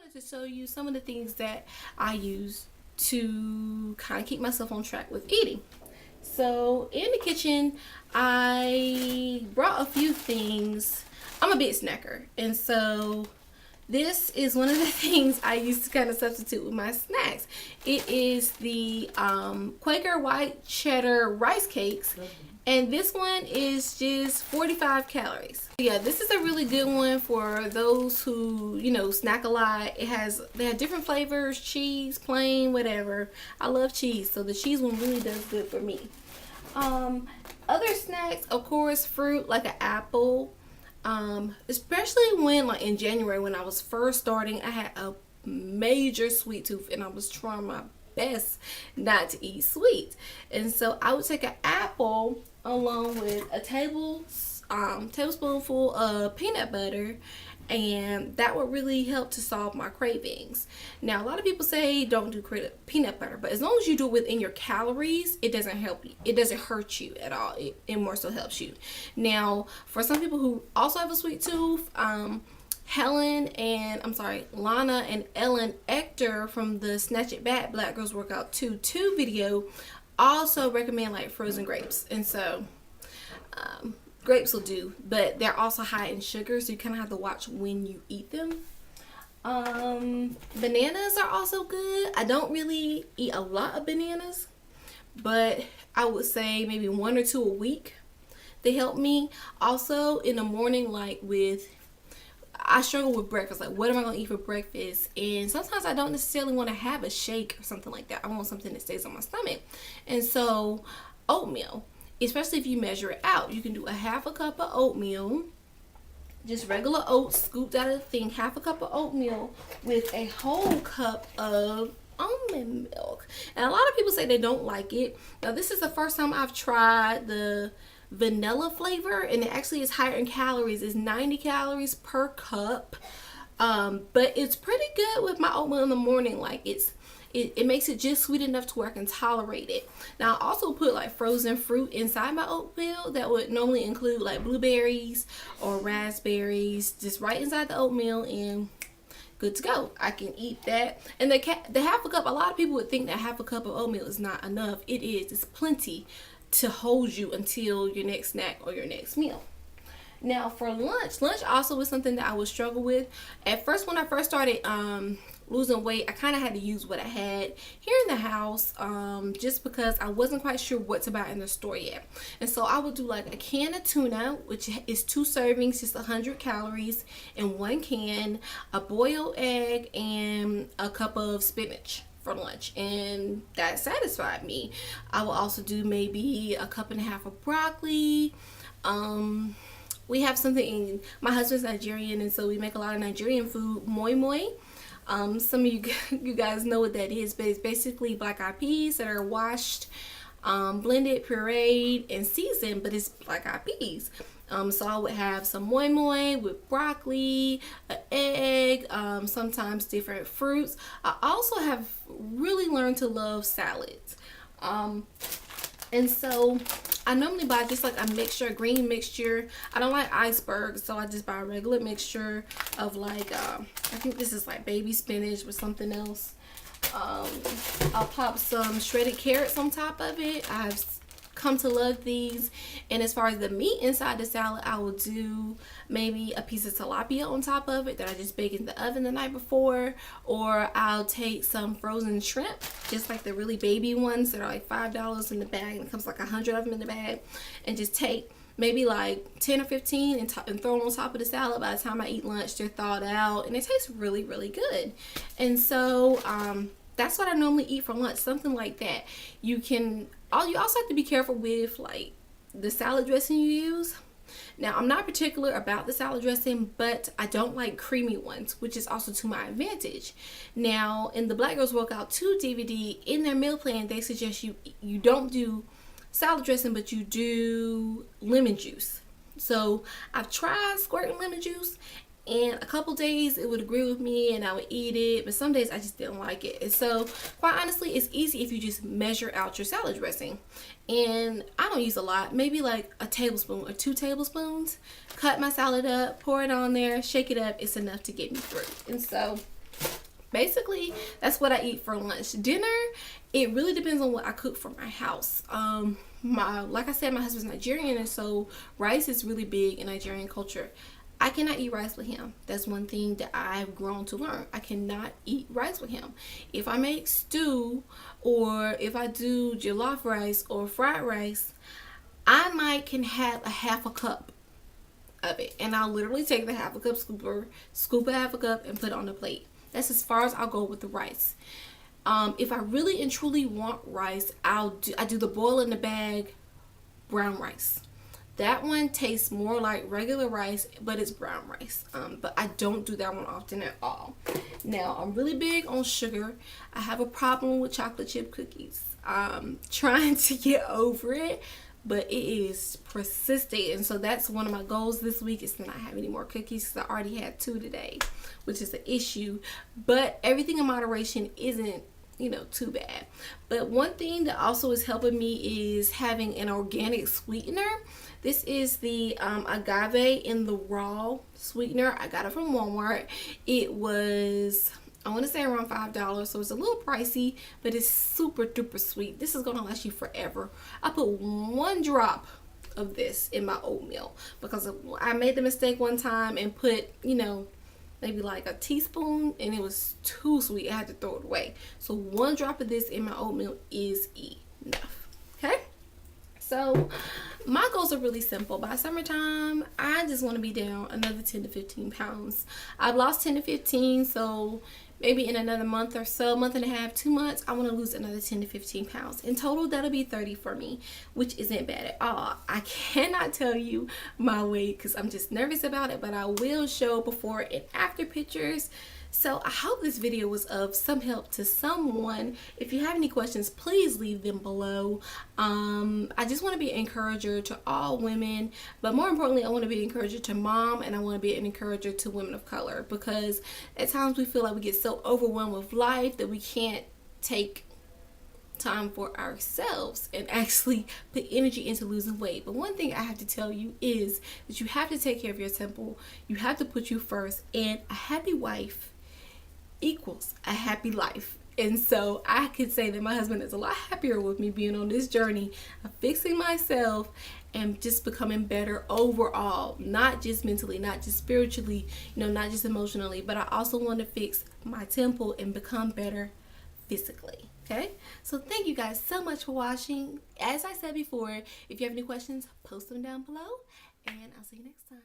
wanted to show you some of the things that I use to kind of keep myself on track with eating. So in the kitchen, I brought a few things. I'm a big snacker, and so this is one of the things I use to kind of substitute with my snacks. It is the Quaker white cheddar rice cakes, and this one is just 45 calories. Yeah, this is a really good one for those who, you know, snack a lot. They have different flavors, cheese, plain, whatever. I love cheese, so the cheese one really does good for me. Other snacks, of course, fruit like an apple. Especially when, like, in January when I was first starting, I had a major sweet tooth and I was trying my best not to eat sweet, and so I would take an apple along with a tablespoonful of peanut butter, and that would really help to solve my cravings. Now, a lot of people say don't do peanut butter, but as long as you do it within your calories, it doesn't help you. It doesn't hurt you at all. It more so helps you. Now, for some people who also have a sweet tooth, Lana and Ellen Ector from the Snatch It Back Black Girls Workout 2 video also recommend like frozen grapes, and so grapes will do, but they're also high in sugar, so you kind of have to watch when you eat them. Bananas are also good. I don't really eat a lot of bananas, but I would say maybe 1 or 2 a week. They help me. Also in the morning, like I struggle with breakfast. Like, what am I going to eat for breakfast? And sometimes I don't necessarily want to have a shake or something like that. I want something that stays on my stomach. And so oatmeal, especially if you measure it out, you can do a half a cup of oatmeal, just regular oats scooped out of the thing, half a cup of oatmeal with a whole cup of almond milk. And a lot of people say they don't like it. Now, this is the first time I've tried the vanilla flavor, and it actually is higher in calories. It's 90 calories per cup, but it's pretty good with my oatmeal in the morning. Like, it makes it just sweet enough to where I can tolerate it. Now, I also put like frozen fruit inside my oatmeal that would normally include like blueberries or raspberries, just right inside the oatmeal, and good to go. I can eat that. And the half a cup, a lot of people would think that half a cup of oatmeal is not enough. It is. It's plenty to hold you until your next snack or your next meal. Now, for lunch also was something that I would struggle with. At first, when I first started losing weight, I kind of had to use what I had here in the house, just because I wasn't quite sure what to buy in the store yet. And so I would do like a can of tuna, which is 2 servings, just 100 calories in 1 can, a boiled egg, and a cup of spinach for lunch, and that satisfied me. I will also do maybe a cup and a half of broccoli. We have something, my husband's Nigerian, and so we make a lot of Nigerian food, moi moi. Some of you guys know what that is, but it's basically black eyed peas that are washed, blended, pureed, and seasoned, but it's black eyed peas. So I would have some moi moi with broccoli, an egg, sometimes different fruits. I also have really learned to love salads. And so I normally buy just like a mixture, a green mixture. I don't like icebergs, so I just buy a regular mixture of like, I think this is like baby spinach with something else. I'll pop some shredded carrots on top of it. I've come to love these. And as far as the meat inside the salad, I will do maybe a piece of tilapia on top of it that I just baked in the oven the night before, or I'll take some frozen shrimp, just like the really baby ones that are like $5 in the bag, and it comes like 100 of them in the bag, and just take maybe like 10 or 15 and throw them on top of the salad. By the time I eat lunch, they're thawed out, and it tastes really, really good. And so that's what I normally eat for lunch, something like that. You also have to be careful with like the salad dressing you use. Now, I'm not particular about the salad dressing, but I don't like creamy ones, which is also to my advantage. Now, in the Black Girls Workout 2 DVD, in their meal plan, they suggest you don't do salad dressing, but you do lemon juice. So I've tried squirting lemon juice, and a couple days it would agree with me and I would eat it, but some days I just didn't like it. And so quite honestly, it's easy if you just measure out your salad dressing. And I don't use a lot, maybe like a tablespoon or 2 tablespoons. Cut my salad up, pour it on there, shake it up. It's enough to get me through. And so Basically, that's what I eat for lunch. Dinner, it really depends on what I cook for my house. Like I said, my husband's Nigerian, and so rice is really big in Nigerian culture. I cannot eat rice with him. That's one thing that I've grown to learn. I cannot eat rice with him. If I make stew, or if I do jollof rice or fried rice, I might can have a half a cup of it, and I'll literally take the half a cup scooper, scoop a half a cup, and put it on the plate. That's as far as I'll go with the rice. If I really and truly want rice, I do the boil in the bag brown rice. That one tastes more like regular rice, but it's brown rice. But I don't do that one often at all. Now, I'm really big on sugar. I have a problem with chocolate chip cookies. Trying to get over it, but it is persistent, and so that's one of my goals this week, is to not have any more cookies, because I already had 2 today, which is the issue. But everything in moderation isn't, too bad. But one thing that also is helping me is having an organic sweetener. This is the agave in the raw sweetener. I got it from Walmart. It was, I want to say, around $5, so it's a little pricey, but it's super duper sweet. This is gonna last you forever. I put 1 drop of this in my oatmeal because I made the mistake one time and put, maybe like a teaspoon, and it was too sweet. I had to throw it away. So 1 drop of this in my oatmeal is enough. Okay? So my goals are really simple. By summertime, I just want to be down another 10 to 15 pounds. I've lost 10 to 15, so maybe in another month or so, month and a half, 2 months, I want to lose another 10 to 15 pounds. In total, that'll be 30 for me, which isn't bad at all. I cannot tell you my weight because I'm just nervous about it, but I will show before and after pictures. So I hope this video was of some help to someone. If you have any questions, please leave them below. I just want to be an encourager to all women, but more importantly, I want to be an encourager to mom, and I want to be an encourager to women of color, because at times we feel like we get so overwhelmed with life that we can't take time for ourselves and actually put energy into losing weight. But one thing I have to tell you is that you have to take care of your temple. You have to put you first, and a happy wife equals a happy life. And so I could say that my husband is a lot happier with me being on this journey of fixing myself and just becoming better overall, not just mentally, not just spiritually, not just emotionally, but I also want to fix my temple and become better physically. Okay, so thank you guys so much for watching. As I said before, if you have any questions, post them down below, and I'll see you next time.